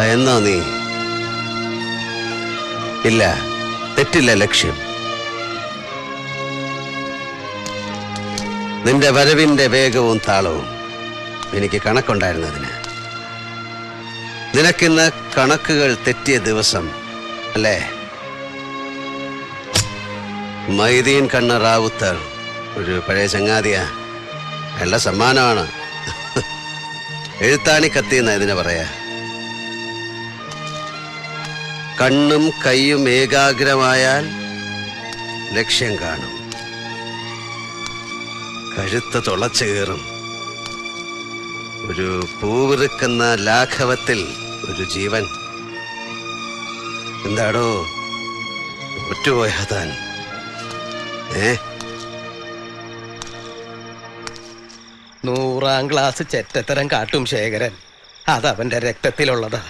എന്നോ നീ? ഇല്ല, തെറ്റില്ല ലക്ഷ്യം. നിന്റെ വരവിന്റെ വേഗവും താളവും എനിക്ക് കണക്കുണ്ടായിരുന്നതിന്. നിനക്കിന്ന് കണക്കുകൾ തെറ്റിയ ദിവസം അല്ലേ? മൈദീൻ കണ്ണ റാവുത്തർ ഒരു പഴയ ചങ്ങാതിയാ. നല്ല സമ്മാനമാണ്. എഴുത്താണി കത്തിയെന്ന ഇതിനെ പറയാ. കണ്ണും കൈയും ഏകാഗ്രമായാൽ ലക്ഷ്യം കാണും. കഴുത്ത് തുളച്ചു കയറും. ഒരു പൂവിറുക്കുന്ന ലാഘവത്തിൽ ഒരു ജീവൻ. എന്താടോ ഒറ്റുപോയാ താൻ? 100ാം ക്ലാസ് ചെറ്റത്തരം കാട്ടും ശേഖരൻ. അതവന്റെ രക്തത്തിലുള്ളതാ.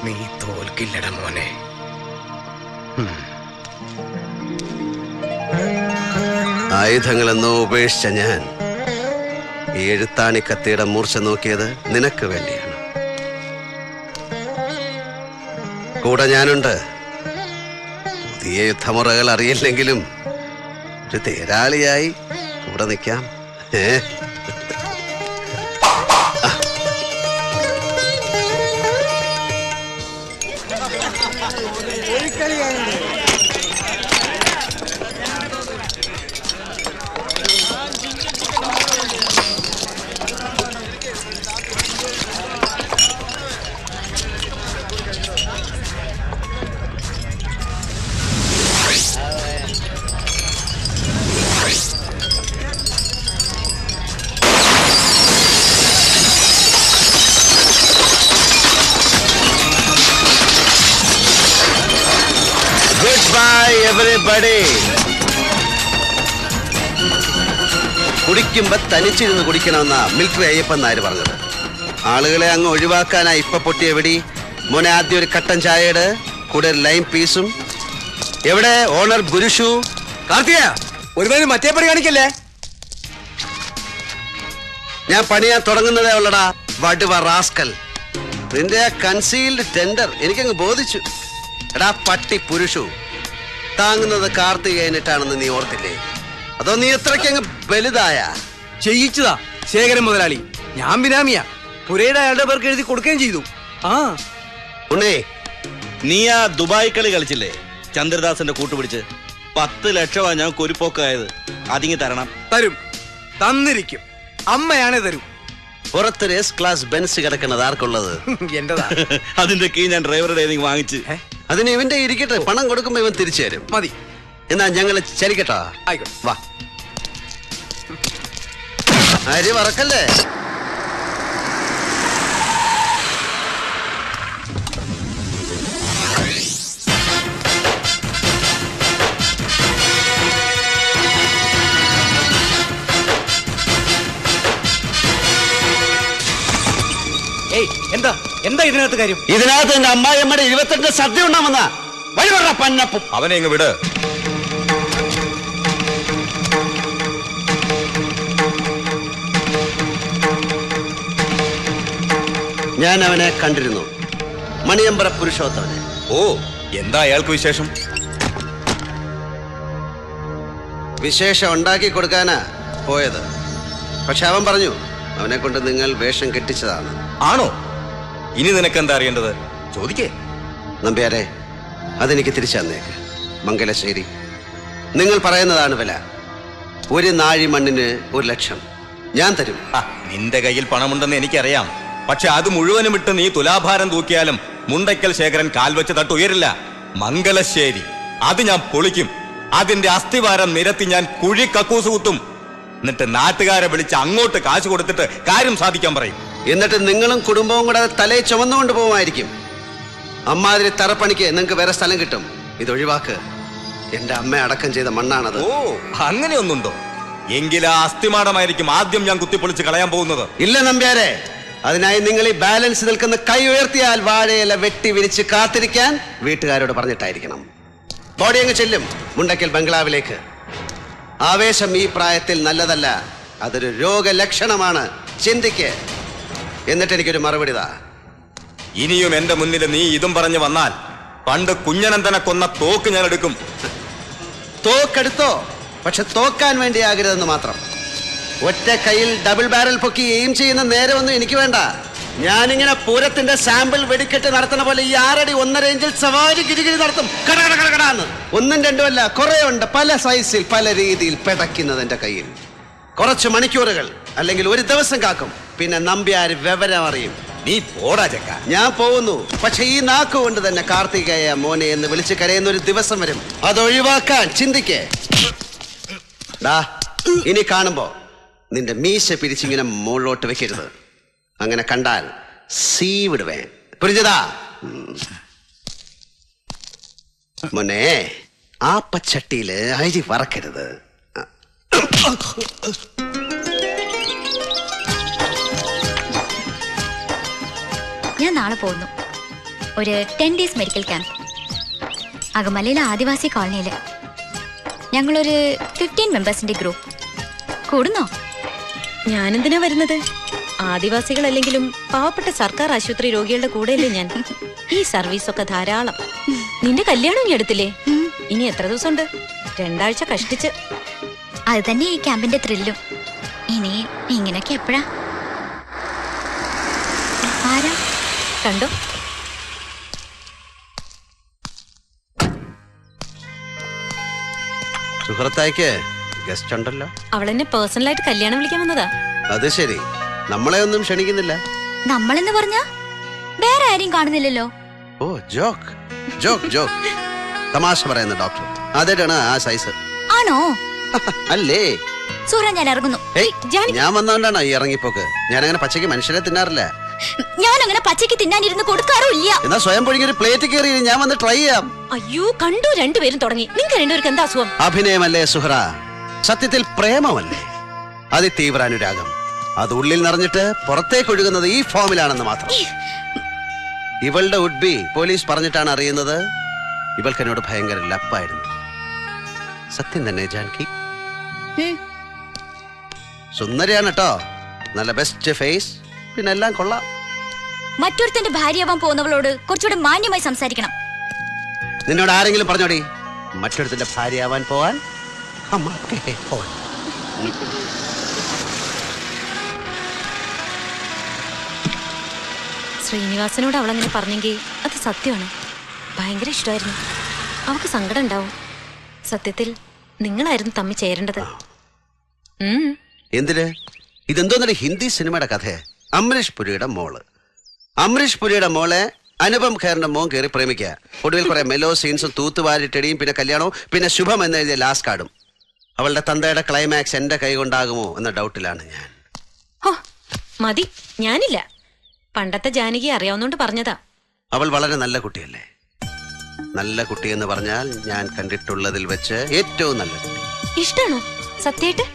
നീ തോൽക്കില്ലട മോനെ. ആയുധങ്ങളെന്നോ ഉപേക്ഷിച്ച ഞാൻ ഈ എഴുത്താണി കത്തിയുടെ മൂർച്ച നോക്കിയത് നിനക്ക് വേണ്ടിയാണ്. കൂടെ ഞാനുണ്ട്. പുതിയ യുദ്ധമുറകൾ അറിയില്ലെങ്കിലും ഒരു തേരാളിയായി കൂടെ നിൽക്കാം. കുടിക്കുമ്പോ തനിച്ചിരുന്ന് കുടിക്കണമെന്നാ മിലിറ്ററി അയ്യപ്പൻ നായർ പറഞ്ഞത്. ആളുകളെ അങ്ങ് ഒഴിവാക്കാനാ ഇപ്പൊ പൊട്ടിയ വെടി. മോനെ, ആദ്യം ഒരു കട്ടൻ ചായയുടെ കൂടെ ഒരു ലൈം പീസും. എവിടെ ഓണർ ഗുരുഷു? കാർത്തിക, ഒരു മറ്റേ പണി കാണിക്കല്ലേ? ഞാൻ പണിയാൻ തുടങ്ങുന്നതേ ഉള്ളടാ വടുവ റാസ്കൽ. നിന്റെ കൺസീൽഡ് ടെൻഡർ എനിക്കങ്ങ് ബോധിച്ചു. എടാ പട്ടി പുരുഷു, താങ്ങുന്നത് കാർത്തികേയനിട്ടാണെന്ന് നീ ഓർത്തില്ലേ? അതോ നീ എത്രയ്ക്കങ്ങ് വലുതായ? ചെയ്യിച്ചതാ ശേഖരൻ മുതലാളി. ഞാൻ ബിനാമിയാ. പുരയുടെ അയാളുടെ പേർക്ക് എഴുതി കൊടുക്കുകയും ചെയ്തു. ഉണ്ണേ, നീ ആ ദുബായ് കളി കളിച്ചില്ലേ ചന്ദ്രദാസന്റെ കൂട്ടുപിടിച്ച്? 10 ലക്ഷമാ ഞാൻ കൊരിപ്പോക്കായത്. അതിങ്ങി തരണം. തരും, തന്നിരിക്കും. അമ്മയാണേ തരും. പുറത്തൊരു എസ് ക്ലാസ് ബെൻസ് കിടക്കുന്നത് ആർക്കുള്ളത്? എന്റെതാ. അതിന്റെ കീ ഞാൻ ഡ്രൈവറുടെ വാങ്ങിച്ച്. അതിന് ഇവന്റെ ഇരിക്കട്ടെ. പണം കൊടുക്കുമ്പോ ഇവൻ തിരിച്ചു തരും. മതി. എന്നാ ഞങ്ങള് ചലിക്കട്ടോ? ആയിക്കോട്ടെ, വാ. അരി വറക്കല്ലേ? എന്താ എന്താ ഇതിനകത്ത് കാര്യം? ഇതിനകത്ത് എന്റെ അമ്മായിയമ്മയുടെ 22 സദ്യ ഉണ്ടാവുന്ന വഴി പറഞ്ഞ പന്നപ്പും. അവനെ ഇങ്ങ് വിട്. ഞാൻ അവനെ കണ്ടിരുന്നു, മണിയമ്പറ പുരുഷോത്തമനെ. ഓ, എന്താ അയാൾക്ക് വിശേഷം? വിശേഷം ഉണ്ടാക്കി കൊടുക്കാനാ പോയത്. പക്ഷെ അവൻ പറഞ്ഞു അവനെ കൊണ്ട് നിങ്ങൾ വേഷം കെട്ടിച്ചതാണ്. ആണോ? ഇനി നിനക്കെന്താ അറിയേണ്ടത്? ചോദിക്കേ. നമ്പ്യാരെ, അതെനിക്ക് തിരിച്ചു തന്നേക്ക്. മംഗലശ്ശേരി, നിങ്ങൾ പറയുന്നതാണ് വില. ഒരു നാഴി മണ്ണിന് 1 ലക്ഷം ഞാൻ തരും. നിന്റെ കയ്യിൽ പണമുണ്ടെന്ന് എനിക്കറിയാം. പക്ഷെ അത് മുഴുവനും ഇട്ട് നീ തുലാഭാരം തൂക്കിയാലും മുണ്ടയ്ക്കൽ ശേഖരൻ കാൽവെച്ച് തട്ടുയരില്ല. മംഗലശ്ശേരി അത് ഞാൻ പൊളിക്കും. അതിന്റെ അസ്ഥിവാരം നിരത്തി ഞാൻ കുഴി കക്കൂസ് കുത്തും. എന്നിട്ട് നാട്ടുകാരെ വിളിച്ച് അങ്ങോട്ട് കാശ് കൊടുത്തിട്ട് കാര്യം സാധിക്കാൻ പറയും. എന്നിട്ട് നിങ്ങളും കുടുംബവും കൂടെ തലയിൽ ചുമന്നുകൊണ്ട് പോകുമായിരിക്കും. അമ്മാതിരി തറപ്പണിക്ക് നിങ്ങൾക്ക് വേറെ സ്ഥലം കിട്ടും. ഇതൊഴിവാക്ക്. എന്റെ അമ്മ അടക്കം ചെയ്ത മണ്ണാണത്. ഓ, അങ്ങനെയൊന്നുണ്ടോ? എങ്കിലാ അസ്ഥിമാടമായിരിക്കും ആദ്യം ഞാൻ കുത്തിപ്പൊളിച്ച് കളയാൻ പോകുന്നത്. ഇല്ല നമ്പ്യാരെ, അതിനായി നിങ്ങൾ ഈ ബാലൻസ് നിൽക്കുന്ന കൈ ഉയർത്തിയാൽ വാഴയില വെട്ടി വിരിച്ച് കാത്തിരിക്കാൻ വീട്ടുകാരോട് പറഞ്ഞിട്ടായിരിക്കണം. ബോഡി അങ്ങ് ചെല്ലും മുണ്ടക്കൽ ബംഗ്ലാവിലേക്ക്. ആവേശം ഈ പ്രായത്തിൽ നല്ലതല്ല. അതൊരു രോഗലക്ഷണമാണ്. ചിന്തിക്ക്. എന്നിട്ട് എനിക്കൊരു മറുപടി താ. ഇനിയും എന്റെ മുന്നിൽ നീ ഇതും പറഞ്ഞു വന്നാൽ പണ്ട് കുഞ്ഞനന്തനെ കൊന്ന തോക്ക് ഞാൻ എടുക്കും. തോക്കെടുത്തോ, പക്ഷെ തോക്കാൻ വേണ്ടിയാകരുതെന്ന് മാത്രം. ഒറ്റ കയ്യിൽ ഡബിൾ ബാരൽ പൊക്കി എയിം ചെയ്യുന്ന നേരമൊന്നും എനിക്ക് വേണ്ട. ഞാനിങ്ങനെ പൂരത്തിന്റെ സാമ്പിൾ വെടിക്കെട്ട് നടത്തുന്ന പോലെ ഈ 6 അടി 1.5 ഇഞ്ചിൽ സവാരി ഗിരിഗിരി നടത്തും. കടകടകടകടാന്ന് 1ഉം 2ഉം അല്ല, കുറെ ഉണ്ട്. പല സൈസിൽ പല രീതിയിൽ പെടയ്ക്കുന്നത് എന്റെ കയ്യിൽ. കുറച്ച് മണിക്കൂറുകൾ അല്ലെങ്കിൽ ഒരു ദിവസം കാക്കും. പിന്നെ നമ്പ്യാർ വിവരം അറിയും. നീ പോടാ ചെക്ക. ഞാൻ പോകുന്നു. പക്ഷെ ഈ നാക്കുകൊണ്ട് തന്നെ കാർത്തികേയ മോനെ എന്ന് വിളിച്ച് കരയുന്ന ഒരു ദിവസം വരും. അതൊഴിവാക്കാൻ ചിന്തിക്കേ. ഇനി കാണുമ്പോ നിന്റെ മീശ പിരിച്ചിങ്ങനെ മുകളിലോട്ട് വെക്കരുത്. അങ്ങനെ കണ്ടാൽ സീ വിടുവേ. പുരിഞ്ഞതാ മോനെ, ആപ്പച്ചട്ടിയില് അരി വറക്കരുത്. ഞാൻ നാളെ പോകുന്നു. ഒരു 10 days മെഡിക്കൽ ക്യാമ്പ്. അകമലയിലെ ആദിവാസി കോളനിയില്. ഞങ്ങളൊരു 15 മെമ്പേഴ്സിന്റെ ഗ്രൂപ്പ്. കൂടുന്നോ? ഞാനെന്തിനാ വരുന്നത്? ആദിവാസികളല്ലെങ്കിലും പാവപ്പെട്ട സർക്കാർ ആശുപത്രി രോഗികളുടെ കൂടെയല്ലേ ഞാൻ. ഈ സർവീസൊക്കെ ധാരാളം. നിന്റെ കല്യാണം ഇനി എടുത്തില്ലേ? ഇനി എത്ര ദിവസമുണ്ട്? 2 ആഴ്ച കഷ്ടിച്ച്. അത് തന്നെ ഈ ക്യാമ്പിന്റെ ത്രില്ലും. ഇനി ഇങ്ങനെയൊക്കെ എപ്പോഴാ? ആരാ? കണ്ടോ? സുഹൃത്തായിക്ക് ഗസ്റ്റ് ഉണ്ടല്ലോ. അവളെന്നെ പേഴ്സണലായിട്ട് കല്യാണം വിളിക്കാൻ വന്നതാ. അത് ശരി, നമ്മളെ ഒന്നും ക്ഷണിക്കുന്നില്ല. നമ്മളെന്ന് പറഞ്ഞാ വേറെ ആരെയും കാണുന്നില്ലല്ലോ. ഓ, ജോക്ക് ജോക്ക് ജോക്ക് തമാശ പറയുന്ന ഡോക്ടർ. അതായിട്ടാണ് ആ സൈസ്. ആണോ? അല്ലേ സൂര്യ, ഞാൻ ഇറങ്ങുന്നു. ഞാൻ വന്നോണ്ടാണോ ഈ ഇറങ്ങിപ്പോക്ക്? ഞാൻ അങ്ങനെ പച്ചയ്ക്ക് മനുഷ്യരെ തിന്നാറില്ല. ഞാൻ അങ്ങനെ പച്ചയ്ക്ക് തിന്നാനിരുന്ന് കൊടുക്കാറുമില്ല. എന്നാ സ്വയം പൊഴിഞ്ഞ ഒരു പ്ലേറ്റ് കയറി ഞാൻ വന്ന് ട്രൈ ചെയ്യാം. അയ്യോ, കണ്ടു, രണ്ടുപേരും തുടങ്ങി. നിങ്ങൾക്ക് രണ്ടുപേർക്ക് എന്താ അസുഖം? അഭിനയമല്ലേ സുഹ്റ, സത്യത്തിൽ പ്രേമമല്ലേ, അതിതീവ്ര അനുരാഗം. അത് ഉള്ളിൽ നിറഞ്ഞിട്ട് പുറത്തേക്ക് ഒഴുകുന്നത് ഈ ഫോമിലാണെന്ന് മാത്രം. ഇവളുടെ ഉഡ്ബി പോലീസ് പറഞ്ഞിട്ടാണ് അറിയുന്നത് ഇവൾക്ക് എന്നോട് ഭയങ്കര ലപ്പായിരുന്നു. സത്യം തന്നെ ജാൻകി. സുന്ദരിയാണ് കേട്ടോ, നല്ല ബെസ്റ്റ് ഫേസ്, പിന്നെ എല്ലാം കൊള്ളാം. മറ്റൊരുത്തന്റെ ഭാര്യയാവാൻ പോകുന്നവളോട് കുറച്ചുകൂടെ മാന്യമായി സംസാരിക്കണം. നിന്നോട് ആരെങ്കിലും പറഞ്ഞോടി മറ്റൊരുത്തന്റെ ഭാര്യയാവാൻ പോവാൻ? ശ്രീനിവാസനോട് അവളങ്ങനെ പറഞ്ഞെങ്കിൽ അത് സത്യമാണ്. ഭയങ്കര ഇഷ്ടമായിരുന്നു. അവൾക്ക് സങ്കടം ഉണ്ടാവും. സത്യത്തിൽ നിങ്ങളായിരുന്നു തമ്മിൽ ചേരേണ്ടത്. എന്തിന്? ഇതെന്തോന്നൊരു ഹിന്ദി സിനിമയുടെ കഥ. അമരീഷ് പുരിയുടെ മോള്, അമരീഷ് പുരിയുടെ മോളെ അനുപം ഖേറിന്റെ മോൻ കയറി പ്രേമിക്കുക. ഒടുവിൽ കുറെ മെലോ സീൻസും തൂത്തുവാരിട്ടടിയും പിന്നെ കല്യാണവും പിന്നെ ശുഭം എന്നെഴുതിയ ലാസ്റ്റ് കാർഡും. അവളുടെ തന്തയുടെ ക്ലൈമാക്സ് എന്റെ കൈ കൊണ്ടാകുമോ എന്ന ഡൗട്ടിലാണ് ഞാൻ. മതി, ഞാനില്ല. പണ്ടത്തെ ജാനകി അറിയാവുന്നോണ്ട് പറഞ്ഞതാ. അവൾ വളരെ നല്ല കുട്ടിയല്ലേ? നല്ല കുട്ടി എന്ന് പറഞ്ഞാൽ ഞാൻ കണ്ടിട്ടുള്ളതിൽ വെച്ച് ഏറ്റവും നല്ല കുട്ടി. ഇഷ്ടാണോ സത്യായിട്ട്?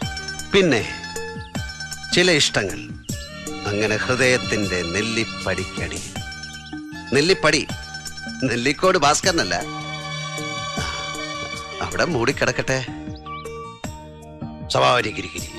പിന്നെ ചില ഇഷ്ടങ്ങൾ അങ്ങനെ ഹൃദയത്തിന്റെ നെല്ലിപ്പടിക്കടി. നെല്ലിപ്പടി, നെല്ലിക്കോട് ഭാസ്കരനല്ല, അവിടെ മൂടിക്കിടക്കട്ടെ. സവാരി ഗിരിഗിരി.